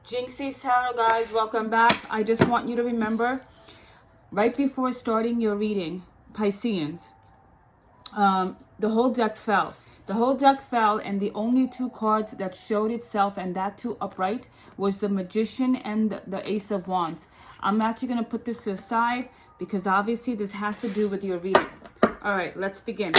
Jinxy Tarot, guys, welcome back. I just want you to remember, right before starting your reading, Pisceans, the whole deck fell. The whole deck fell, and the only two cards that showed itself, and that too upright, was the Magician and the Ace of Wands. I'm actually going to put this to the side because obviously this has to do with your reading. All right, let's begin.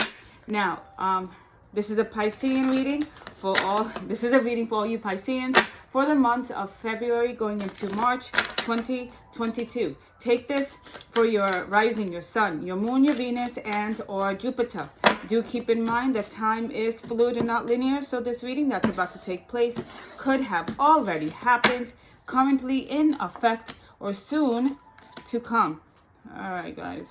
Now, this is a Piscean reading for all. This is a reading for all you Pisceans for the months of February going into March 2022. Take this for your rising, your sun, your moon, your Venus, and or Jupiter. Do keep in mind that time is fluid and not linear, so this reading that's about to take place could have already happened, currently in effect, or soon to come. All right, guys.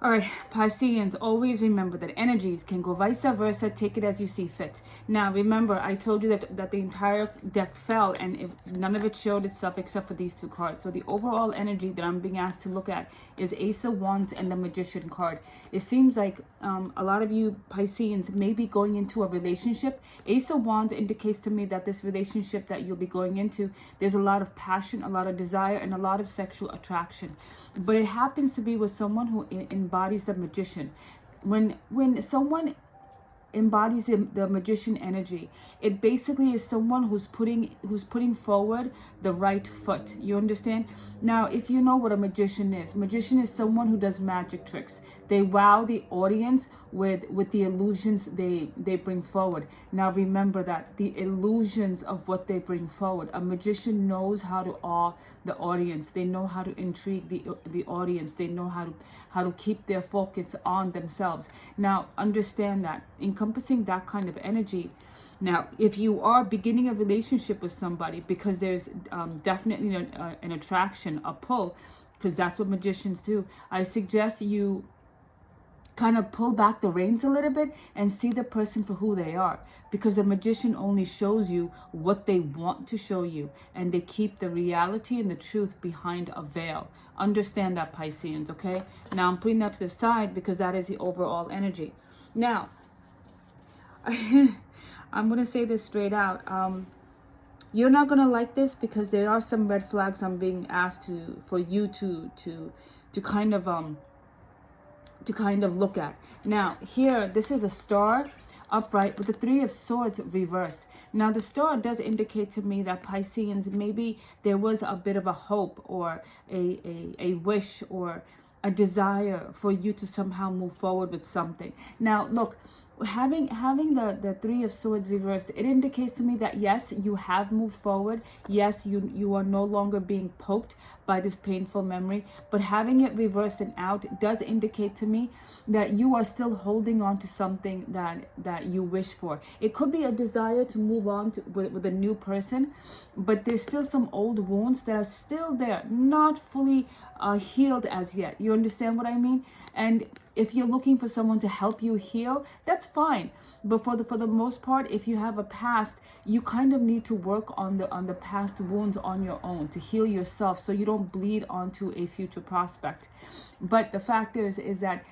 All right, Pisceans, always remember that energies can go vice versa. Take it as you see fit. Now, remember, I told you that the entire deck fell, and if none of it showed itself except for these two cards. So the overall energy that I'm being asked to look at is Ace of Wands and the Magician card. It seems like a lot of you Pisceans may be going into a relationship. Ace of Wands indicates to me that this relationship that you'll be going into, there's a lot of passion, a lot of desire, and a lot of sexual attraction. But it happens to be with someone who embodies the Magician. When someone embodies the Magician energy, it basically is someone who's putting forward the right foot. You understand? Now, if you know what a magician is someone who does magic tricks. They wow the audience with the illusions they bring forward. Now remember that the illusions of what they bring forward, a magician knows how to awe the audience. They know how to intrigue the audience. They know how to keep their focus on themselves. Now understand that encompassing that kind of energy. Now, if you are beginning a relationship with somebody, because there's definitely an attraction, a pull, because that's what magicians do, I suggest you kind of pull back the reins a little bit and see the person for who they are, because a magician only shows you what they want to show you, and they keep the reality and the truth behind a veil. Understand that, Pisceans, okay? Now I'm putting that to the side because that is the overall energy. Now I'm going to say this straight out. You're not going to like this because there are some red flags I'm being asked for you to kind of look at. Now, here, this is a star upright with the Three of Swords reversed. Now, the star does indicate to me that Pisceans, maybe there was a bit of a hope or a wish or a desire for you to somehow move forward with something. Now, look, having the Three of Swords reversed, it indicates to me that yes, you have moved forward. Yes, you are no longer being poked by this painful memory, but having it reversed and out does indicate to me that you are still holding on to something that you wish for. It could be a desire to move on with a new person, but there's still some old wounds that are still there, not fully healed as yet. You understand what I mean? And if you're looking for someone to help you heal, that's fine. But for the most part, if you have a past, you kind of need to work on the past wounds on your own to heal yourself, so you don't bleed onto a future prospect. But the fact is that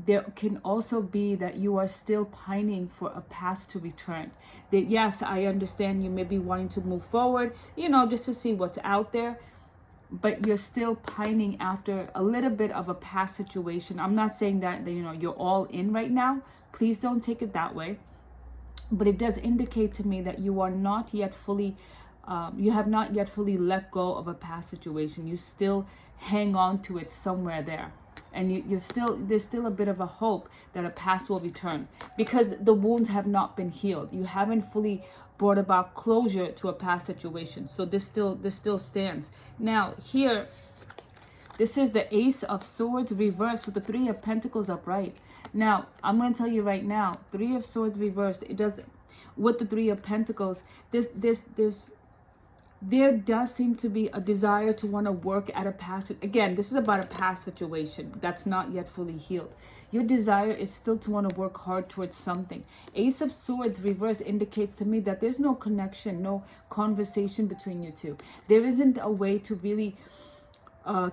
there can also be that you are still pining for a past to return. That yes, I understand you may be wanting to move forward, just to see what's out there, but you're still pining after a little bit of a past situation. I'm not saying that you're all in right now. Please don't take it that way. But it does indicate to me that you are not yet fully, you have not yet fully let go of a past situation. You still hang on to it somewhere there. And there's still a bit of a hope that a past will return, because the wounds have not been healed. You haven't fully brought about closure to a past situation. So this still stands. Now here, this is the Ace of Swords reversed with the Three of Pentacles upright. Now I'm going to tell you right now, Three of Swords reversed, it does with the Three of Pentacles. There does seem to be a desire to want to work at a past. Again, this is about a past situation that's not yet fully healed. Your desire is still to want to work hard towards something. Ace of Swords reverse indicates to me that there's no connection, no conversation between you two. There isn't a way to really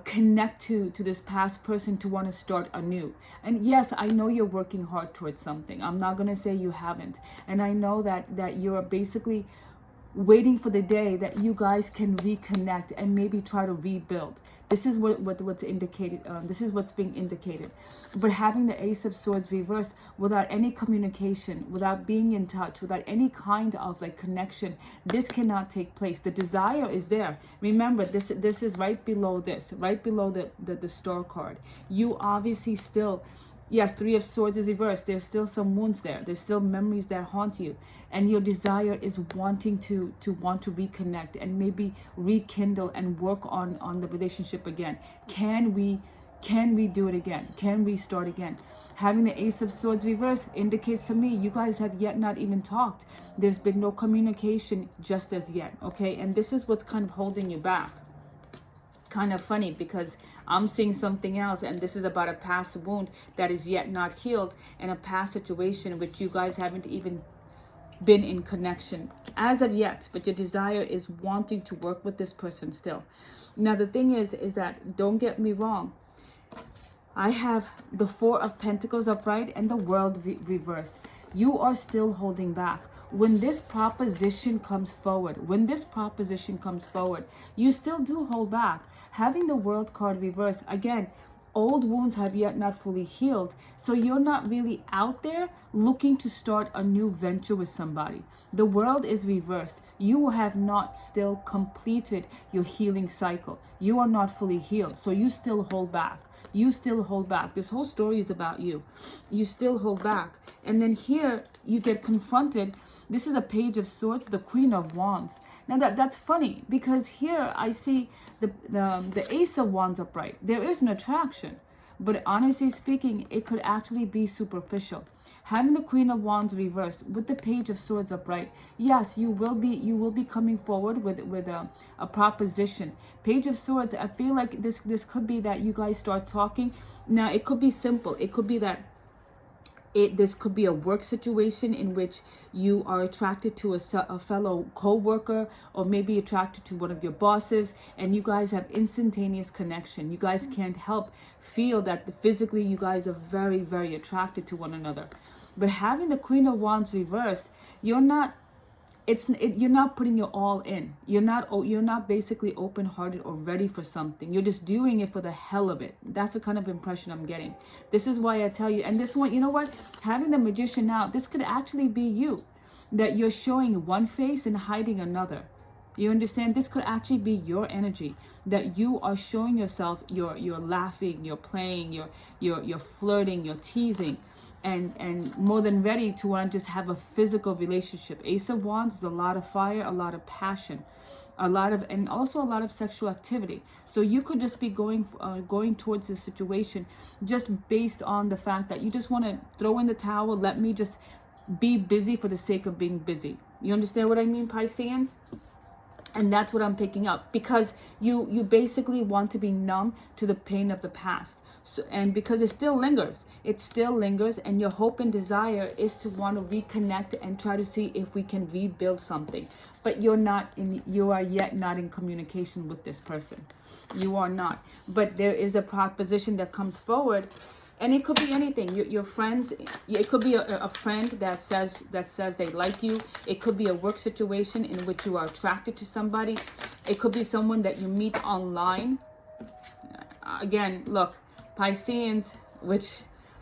connect to this past person to want to start anew. And yes, I know you're working hard towards something. I'm not going to say you haven't. And I know that you're basically waiting for the day that you guys can reconnect and maybe try to rebuild. This is what's indicated. This is what's being indicated. But having the Ace of Swords reversed without any communication, without being in touch, without any kind of like connection, this cannot take place. The desire is there. Remember, this is right below this, right below the star card. You obviously still, yes, Three of Swords is reversed. There's still some wounds there. There's still memories that haunt you. And your desire is wanting to reconnect and maybe rekindle and work on the relationship again. Can we do it again? Can we start again? Having the Ace of Swords reversed indicates to me you guys have yet not even talked. There's been no communication just as yet, okay? And this is what's kind of holding you back. Kind of funny because I'm seeing something else, and this is about a past wound that is yet not healed, and a past situation which you guys haven't even been in connection as of yet, but your desire is wanting to work with this person still. Now the thing is that, don't get me wrong, I have the Four of Pentacles upright and the World reversed. You are still holding back. When this proposition comes forward, you still do hold back. Having the World card reversed, again, old wounds have yet not fully healed. So you're not really out there looking to start a new venture with somebody. The World is reversed. You have not still completed your healing cycle. You are not fully healed. So you still hold back. You still hold back. This whole story is about you. You still hold back. And then here you get confronted. This is a Page of Swords, the Queen of Wands. Now that's funny because here I see the Ace of Wands upright. There is an attraction, but honestly speaking, it could actually be superficial. Having the Queen of Wands reversed with the Page of Swords upright, yes, you will be coming forward with a proposition. Page of Swords, I feel like this could be that you guys start talking. Now it could be simple. It could be that this could be a work situation in which you are attracted to a fellow co-worker, or maybe attracted to one of your bosses, and you guys have instantaneous connection. You guys can't help feel that physically you guys are very, very attracted to one another. But having the Queen of Wands reversed, you're not putting your all in. You're not basically open-hearted or ready for something. You're just doing it for the hell of it. That's the kind of impression I'm getting. This is why I tell you. And this one, you know what? Having the Magician out, this could actually be you. That you're showing one face and hiding another. You understand? This could actually be your energy. That you are showing yourself, you're laughing, you're playing, you're flirting, you're teasing. And more than ready to want to just have a physical relationship. Ace of Wands is a lot of fire, a lot of passion, and also a lot of sexual activity. So you could just be going towards this situation just based on the fact that you just want to throw in the towel. Let me just be busy for the sake of being busy. You understand what I mean, Pisceans? And that's what I'm picking up, because you basically want to be numb to the pain of the past. So, and because it still lingers, and your hope and desire is to want to reconnect and try to see if we can rebuild something. But you are yet not in communication with this person. You are not. But there is a proposition that comes forward. And it could be anything. Your friends, it could be a friend that says they like you. It could be a work situation in which you are attracted to somebody. It could be someone that you meet online. Again, look, Pisceans, which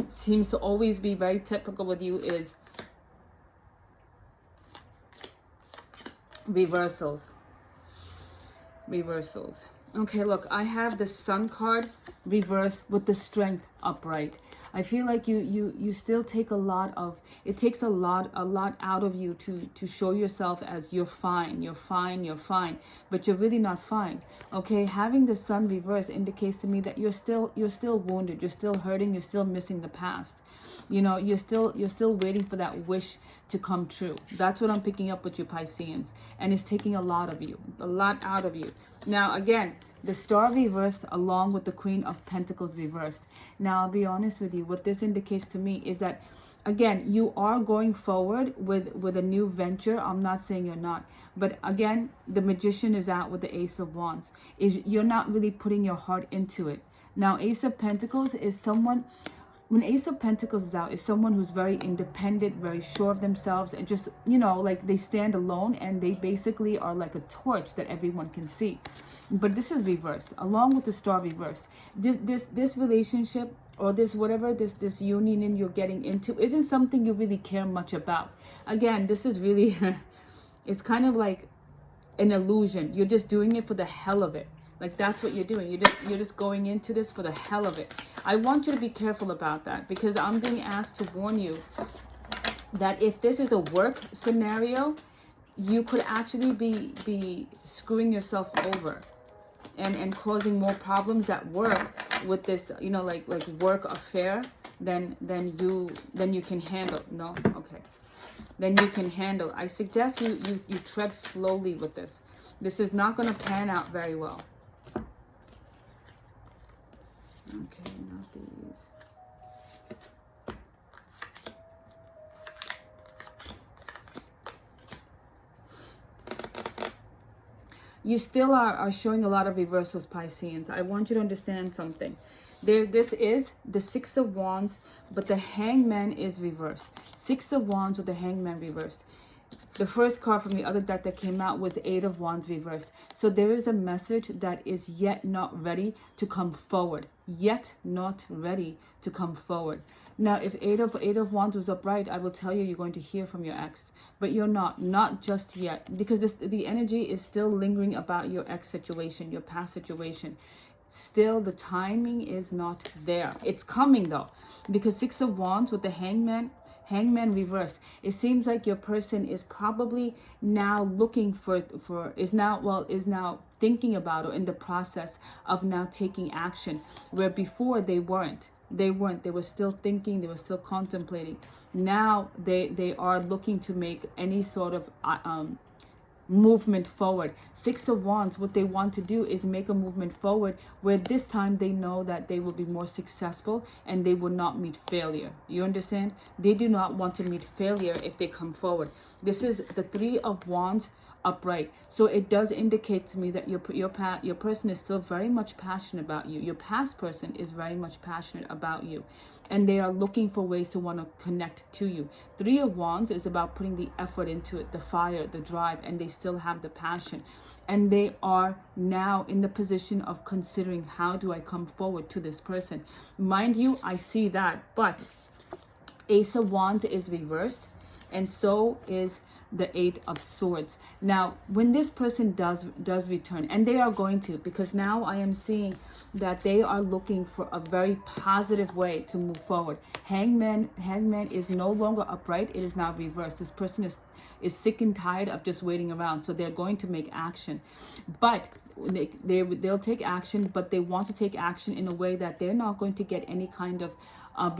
seems to always be very typical with you, is reversals. Okay, look, I have the Sun card reversed with the Strength upright. I feel like you still take it takes a lot out of you to show yourself as you're fine, but you're really not fine. Okay, having the Sun reversed indicates to me that you're still wounded, you're still hurting, you're still missing the past. You know, you're still waiting for that wish to come true. That's what I'm picking up with you, Pisceans, and it's taking a lot out of you. Now, again, the Star reversed along with the Queen of Pentacles reversed. Now, I'll be honest with you. What this indicates to me is that, again, you are going forward with a new venture. I'm not saying you're not. But again, the Magician is out with the Ace of Wands. You're not really putting your heart into it. Now, Ace of Pentacles is someone... When Ace of Pentacles is out, is someone who's very independent, very sure of themselves, and just, you know, like they stand alone, and they basically are like a torch that everyone can see. But this is reversed, along with the Star reversed. This relationship, or this whatever, this union you're getting into, isn't something you really care much about. Again, this is really, it's kind of like an illusion. You're just doing it for the hell of it. Like, that's what you're doing. You're just going into this for the hell of it. I want you to be careful about that, because I'm being asked to warn you that if this is a work scenario, you could actually be screwing yourself over and causing more problems at work with this, you know, like work affair than you can handle. No? Okay. Then you can handle. I suggest you tread slowly with this. This is not going to pan out very well. Okay, not these. You still are showing a lot of reversals, Pisceans. I want you to understand something. This is the Six of Wands, but the Hangman is reversed. Six of Wands with the Hangman reversed. The first card from the other deck that came out was Eight of Wands reversed. So there is a message that is yet not ready to come forward. Yet not ready to come forward. Now, if Eight of Wands was upright, I will tell you, you're going to hear from your ex. But you're not just yet. Because the energy is still lingering about your ex situation, your past situation. Still, the timing is not there. It's coming though. Because Six of Wands with the Hangman reverse, it seems like your person is probably now looking is now thinking about, or in the process of now taking action, where before they weren't. They were still thinking, they were still contemplating. Now they are looking to make any sort of movement forward. Six of Wands, what they want to do is make a movement forward, where this time they know that they will be more successful and they will not meet failure. You understand? They do not want to meet failure if they come forward. This is the Three of Wands upright. So it does indicate to me that your person is still very much passionate about you. Your past person is very much passionate about you, and they are looking for ways to want to connect to you. Three of Wands is about putting the effort into it, the fire, the drive, and they still have the passion. And they are now in the position of considering, how do I come forward to this person? Mind you, I see that, but Ace of Wands is reversed, and so is the Eight of Swords. Now, when this person does return, and they are going to, because now I am seeing that they are looking for a very positive way to move forward. Hangman is no longer upright, it is now reversed. This person is sick and tired of just waiting around, so they're going to make action. But they'll take action, but they want to take action in a way that they're not going to get any kind of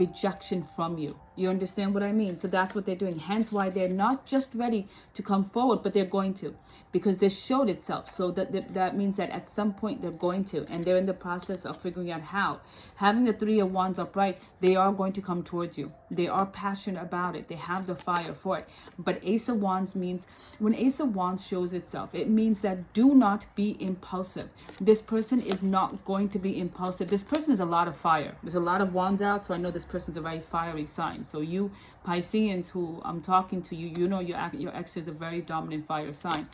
rejection from you. You understand what I mean? So that's what they're doing. Hence why they're not just ready to come forward, but they're going to, because this showed itself. So that means that at some point they're going to, and they're in the process of figuring out how. Having the Three of Wands upright, they are going to come towards you. They are passionate about it. They have the fire for it. But Ace of Wands means, when Ace of Wands shows itself, it means that do not be impulsive. This person is not going to be impulsive. This person is a lot of fire. There's a lot of wands out, so I know this person's a very fiery sign. So you Pisceans who I'm talking to, you know your ex is a very dominant fire sign.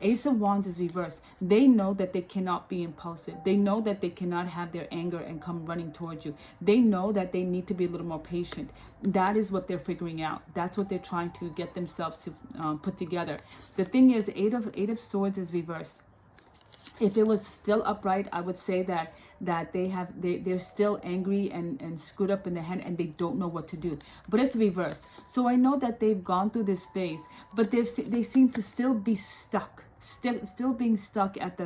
Ace of Wands is reversed. They know that they cannot be impulsive. They know that they cannot have their anger and come running towards you. They know that they need to be a little more patient. That is what they're figuring out. That's what they're trying to get themselves to put together. The thing is, Eight of Swords is reversed. If it was still upright, I would say that they're still angry and screwed up in the head, and they don't know what to do. But it's reversed. So I know that they've gone through this phase, but they seem to still be stuck, still being stuck at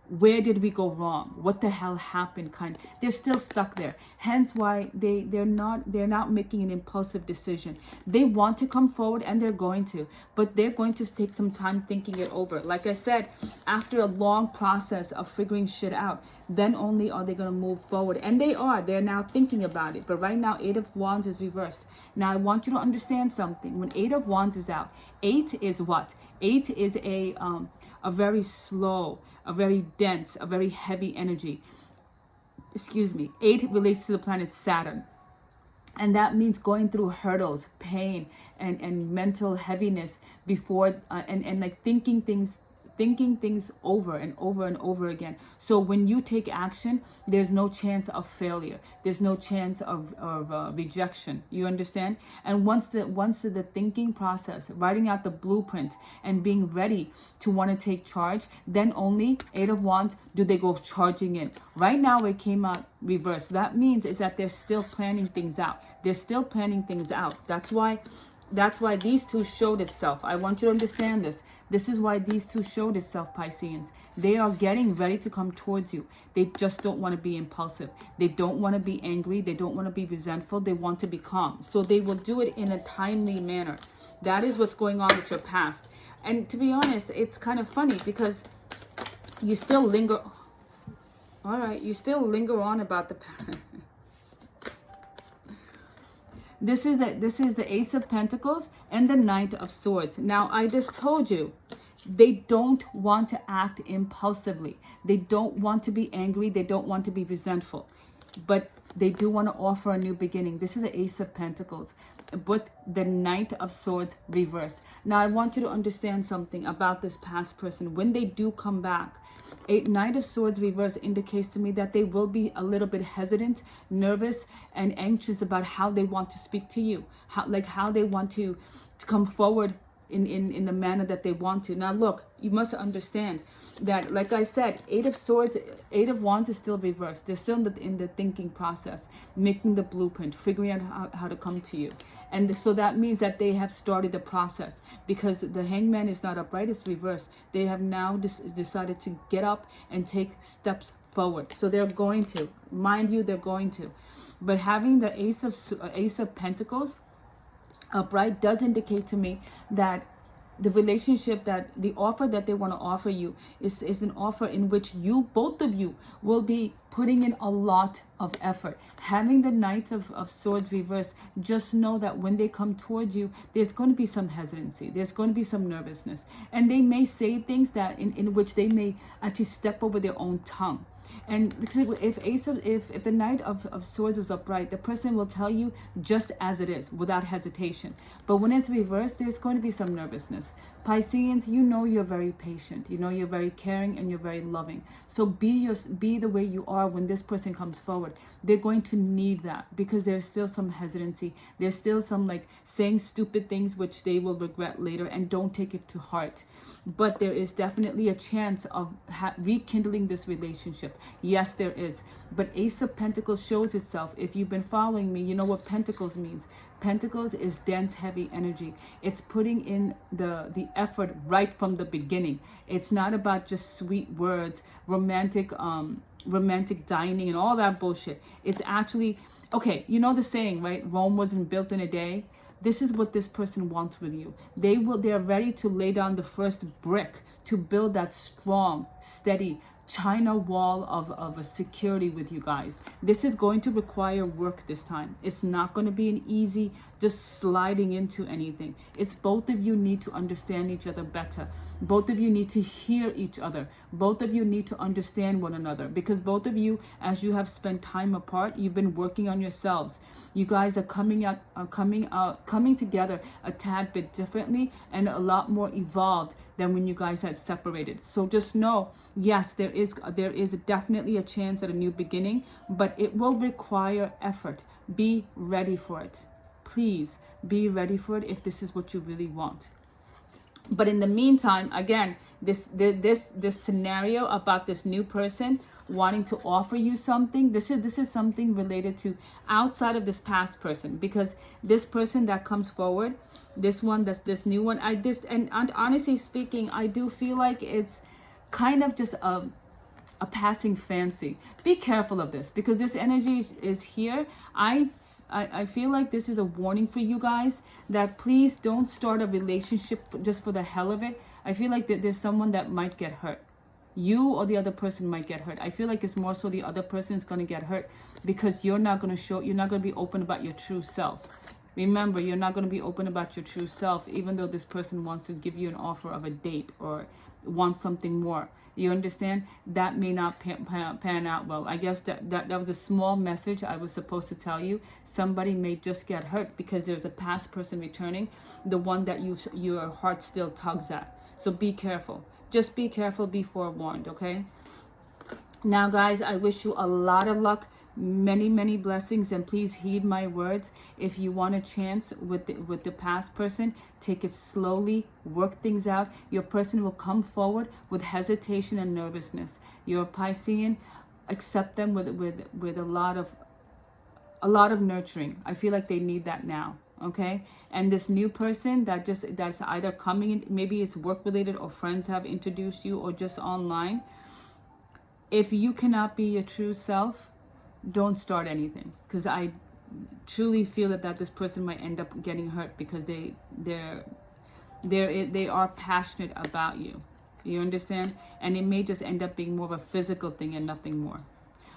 where did we go wrong? What the hell happened? They're still stuck there. Hence why they're not making an impulsive decision. They want to come forward, and they're going to, but they're going to take some time thinking it over. Like I said, after a long process of figuring shit out, then only are they going to move forward. And they're now thinking about it. But right now, 8 of Wands is reversed. Now I want you to understand something. When 8 of Wands is out, 8 is what? 8 is a very slow, a very dense, a very heavy energy. Excuse me. 8 relates to the planet Saturn. And that means going through hurdles, pain, and mental heaviness before, and like thinking things over and over and over again. So when you take action, there's no chance of failure. There's no chance of rejection. You understand? And once the thinking process, writing out the blueprint and being ready to want to take charge, then only 8 of Wands do they go charging in. Right now it came out reversed. That means is that they're still planning things out. They're still planning things out. That's why these two showed itself. I want you to understand this. This is why these two showed itself, Pisceans. They are getting ready to come towards you. They just don't want to be impulsive. They don't want to be angry. They don't want to be resentful. They want to be calm. So they will do it in a timely manner. That is what's going on with your past. And to be honest, it's kind of funny because you still linger. All right, you still linger on about the past. This is the Ace of Pentacles and the Knight of Swords. Now, I just told you, they don't want to act impulsively. They don't want to be angry. They don't want to be resentful. But they do want to offer a new beginning. This is the Ace of Pentacles, but the Knight of Swords reversed. Now, I want you to understand something about this past person. When they do come back, a Knight of Swords reverse indicates to me that they will be a little bit hesitant, nervous, and anxious about how they want to speak to you, how they want to come forward in the manner that they want to. Now, look, you must understand that, like I said, 8 of Swords, 8 of Wands is still reversed. They're still in the thinking process, making the blueprint, figuring out how to come to you. And so that means that they have started the process, because the Hangman is not upright, it's reversed. They have now decided to get up and take steps forward. So they're going to, mind you, they're going to. But having the Ace of Pentacles upright does indicate to me that the relationship, that the offer that they want to offer you is an offer in which both of you will be putting in a lot of effort. Having the Knight of Swords reversed, just know that when they come towards you, there's going to be some hesitancy. There's going to be some nervousness. And they may say things that in which they may actually step over their own tongue. And if the Knight of Swords was upright, the person will tell you just as it is, without hesitation. But when it's reversed, there's going to be some nervousness. Pisceans, you know you're very patient. You know you're very caring and you're very loving. So be the way you are when this person comes forward. They're going to need that, because there's still some hesitancy. There's still some saying stupid things which they will regret later, and don't take it to heart. But there is definitely a chance of rekindling this relationship. Yes, there is. But Ace of Pentacles shows itself. If you've been following me, you know what Pentacles means. Pentacles is dense, heavy energy. It's putting in the effort right from the beginning. It's not about just sweet words, romantic dining and all that bullshit. It's actually, okay, you know the saying, right? Rome wasn't built in a day. This is what this person wants with you. They are ready to lay down the first brick to build that strong, steady China wall of a security with you guys. This is going to require work this time. It's not going to be an easy just sliding into anything. It's both of you need to understand each other better. Both of you need to hear each other. Both of you need to understand one another, because both of you, as you have spent time apart, you've been working on yourselves. You guys are coming together a tad bit differently and a lot more evolved than when you guys had separated. So just know, yes, there is definitely a chance at a new beginning, but it will require effort. Be ready for it. Please be ready for it if this is what you really want. But in the meantime, again, this scenario about this new person wanting to offer you something, this is something related to outside of this past person, because this person that comes forward, this new one, and honestly speaking, I do feel like it's kind of just a passing fancy. Be careful of this, because this energy is here. I feel like this is a warning for you guys, that please don't start a relationship just for the hell of it. I feel like that there's someone that might get hurt. You or the other person might get hurt. I feel like it's more so the other person is going to get hurt, because you're not going to be open about your true self. Remember, you're not going to be open about your true self, even though this person wants to give you an offer of a date or wants something more. You understand? That may not pan out well. I guess that was a small message I was supposed to tell you. Somebody may just get hurt because there's a past person returning, the one that your heart still tugs at. So be careful. Just be careful, be forewarned, okay? Now, guys, I wish you a lot of luck, many blessings, and please heed my words. If you want a chance with the past person, take it slowly, work things out. Your person will come forward with hesitation and nervousness. You're a Piscean, accept them with a lot of nurturing. I feel like they need that now. Okay, and this new person that's either coming in, maybe it's work related or friends have introduced you or just online. If you cannot be your true self, don't start anything, because I truly feel that this person might end up getting hurt, because they are passionate about you. You understand? And it may just end up being more of a physical thing and nothing more.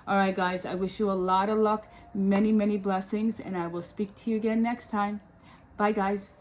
All right, guys, I wish you a lot of luck, many blessings, and I will speak to you again next time. Bye, guys.